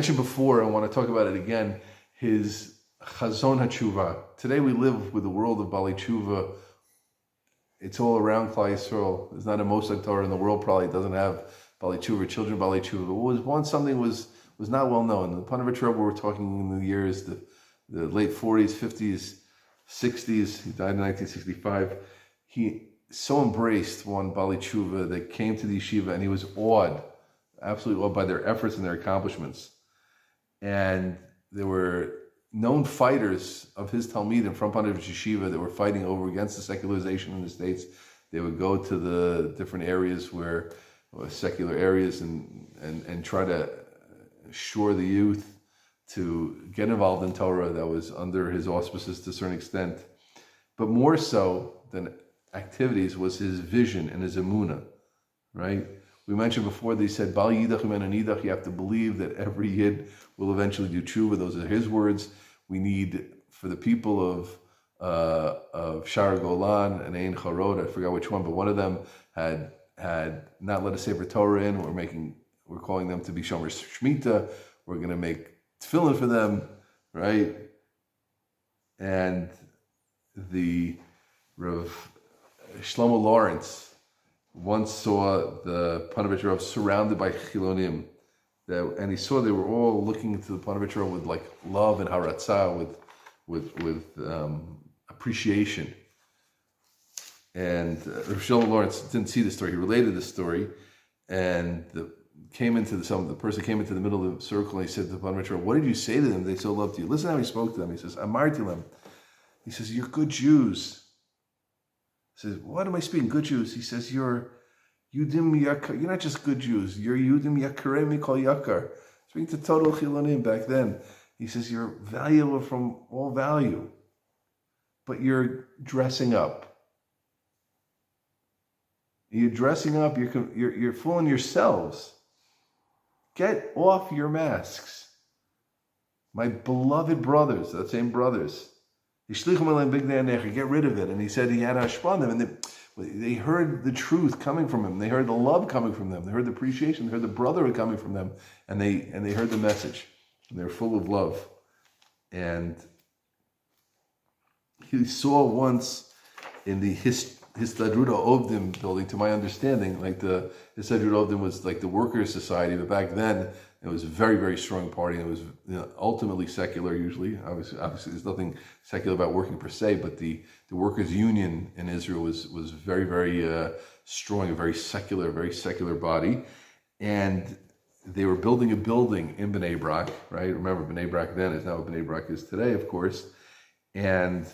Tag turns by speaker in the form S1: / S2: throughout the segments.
S1: mentioned before, I want to talk about it again, his Chazon HaTshuva. Today we live with the world of Bali Tshuva. It's all around Klal Yisrael. There's not a Mosad Torah in the world probably doesn't have Bali Tshuva, children Bali Tshuva. But was once something was not well known. The Ponevezher Rav, we're talking in the years, the late 40s, 50s, 60s. He died in 1965. He so embraced one Bali Tshuva that came to the yeshiva, and he was awed, absolutely awed by their efforts and their accomplishments. And there were known fighters of his Talmidim from Ponevezher Yeshiva that were fighting over against the secularization in the States. They would go to the different areas where secular areas and try to assure the youth to get involved in Torah that was under his auspices to a certain extent. But more so than activities was his vision and his emunah, right? We mentioned before that he said, Bal yidach u'men anidach, you have to believe that every yid will eventually do tshuva. Those are his words. We need, for the people of Shar Golan and Ein Charod, I forgot which one, but one of them had not let a Sefer Torah in. We're calling them to be Shomer Shemitah. We're going to make tefillin for them, right? And the Rav Shlomo Lawrence once saw the Ponevezher Rav surrounded by Chilonim, and he saw they were all looking to the Ponevezher Rav with like love and haratzah, with appreciation. And Rav Shlomo Lawrence didn't see the story; he related the story, and the person came into the middle of the circle, and he said to the Ponevezher Rav, "What did you say to them? They so loved you." Listen how he spoke to them. He says, "Amartilam." He says, "You're good Jews." He says, "What am I speaking? Good Jews?" He says, "You're Yudim Yakar. You're not just good Jews. You're Yudim Yakarei Mikol Yakar." Speaking to total Chilonim back then. He says, "You're valuable from all value, but you're dressing up. You're dressing up. You're fooling yourselves. Get off your masks, my beloved brothers." That same brothers. Get rid of it. And he said he had hashpah on them, and they heard the truth coming from him. They heard the love coming from them. They heard the appreciation. They heard the brotherhood coming from them, and they heard the message. And they're full of love. And he saw once in the Histadrut Ovdim building, to my understanding, like the Histadrut Ovdim was like the workers' society, but back then it was a very, very strong party, and it was ultimately secular usually. Obviously, there's nothing secular about working per se, but the workers' union in Israel was very, very strong, a very secular body. And they were building a building in Bnei Brak, right? Remember, Bnei Brak then is not what Bnei Brak is today, of course. And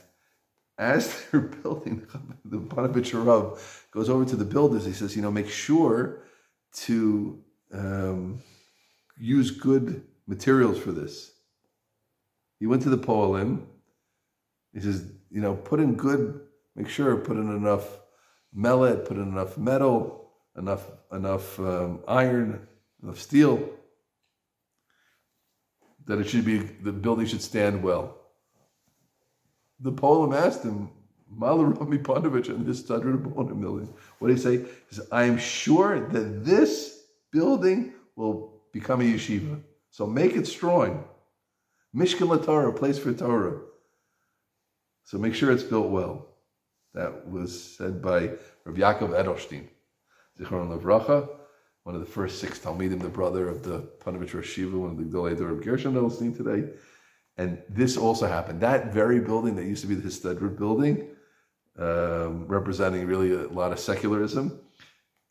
S1: as they're building, the Ponevezher Rav goes over to the builders. He says, make sure to use good materials for this. He went to the Poalim. He says, put in enough mellet, put in enough metal, enough iron, enough steel, that the building should stand well. The Poalim asked him, Malarami Ponevezher and this $100 what did he say? He said, "I am sure that this building will become a yeshiva. So make it strong. Mishkan LaTorah, a place for Torah. So make sure it's built well." That was said by Rav Yaakov Edelstein, Zichron Levracha, one of the first 6 Talmidim, the brother of the Ponevezher Shiva, one of the Gdolei Dor of Gershon Edelstein today. And this also happened. That very building that used to be the Histadrut building, representing really a lot of secularism,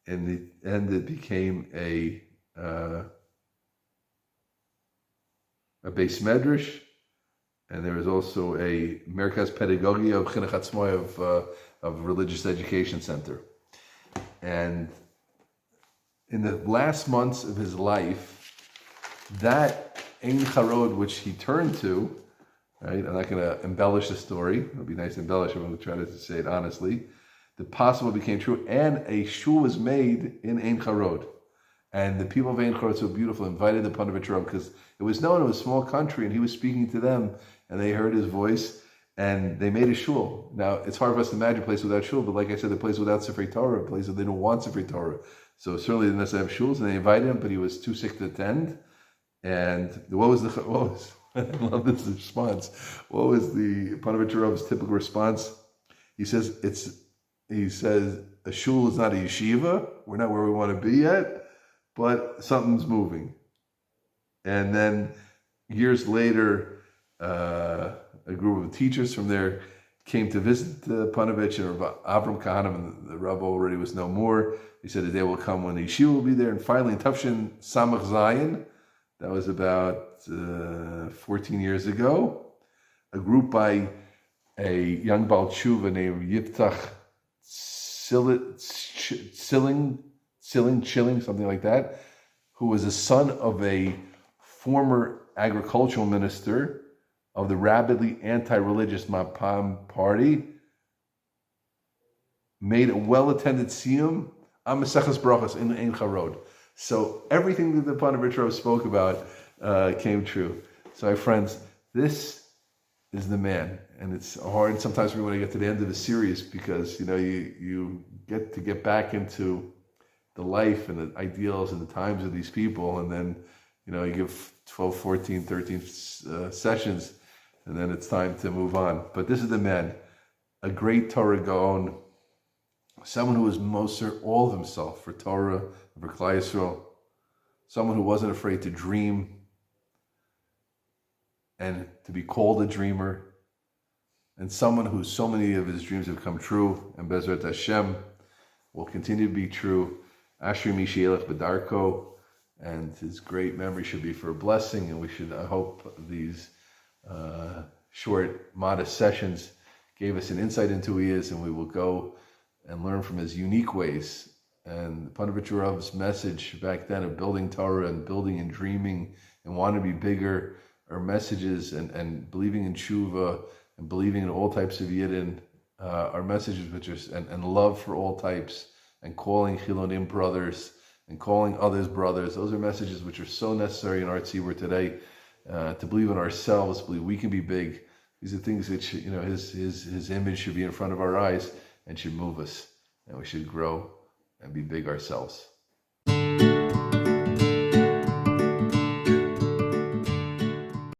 S1: in the end it became a Beis Medrash, and there was also a Merkaz Pedagogy of Chinuch Atzmai, of religious education center. And in the last months of his life, that Ein Charod, which he turned to, right? I'm not going to embellish the story. It would be nice to embellish it. I'm going to try to say it honestly. The possible became true, and a shul was made in Ein Charod. And the people of Ein Charod, so beautiful, invited the Ponevezher Rav, because it was known it was a small country, and he was speaking to them, and they heard his voice, and they made a shul. Now, it's hard for us to imagine a place without shul, but like I said, a place without Sefer Torah, a place that they don't want Sefer Torah. So certainly they didn't necessarily have shuls, and they invited him, but he was too sick to attend. And I love this response. What was the Ponevezher Rav's typical response? He says, a shul is not a yeshiva. We're not where we want to be yet, but something's moving. And then years later, a group of teachers from there came to visit the Ponevezher, and Avram Kahanim, and the Rav already was no more. He said a day will come when the yeshiva will be there. And finally, in Tafshin Samach Zayin, that was about 14 years ago, a group by a young Baal Tshuva named Yiftach Chilling, something like that, who was a son of a former agricultural minister of the rabidly anti-religious Mapam party, made a well-attended siyum on Maseches Brachos in Ein Charod. So everything that the Ponevezher Rav spoke about came true. So my friends, this is the man. And it's hard sometimes we want to get to the end of the series because, you get back into the life and the ideals and the times of these people. And then, you give 12, 14, 13 sessions, and then it's time to move on. But this is the man, a great Torah Gaon, someone who was moser all of himself for Torah, for Klal Yisrael, someone who wasn't afraid to dream and to be called a dreamer, and someone who so many of his dreams have come true, and Bezrat Hashem will continue to be true. Ashri Mishielech B'darko, and his great memory should be for a blessing, and we should, I hope, these short, modest sessions gave us an insight into who he is, and we will go and learn from his unique ways. And Ponevezher Rav's message back then of building Torah and building and dreaming and wanting to be bigger are messages, and believing in tshuva and believing in all types of yidden are messages which are, and love for all types, and calling chilonim brothers and calling others brothers. Those are messages which are so necessary in our tzibur today, to believe in ourselves, believe we can be big. These are things which, his image should be in front of our eyes and should move us, and we should grow and be big ourselves.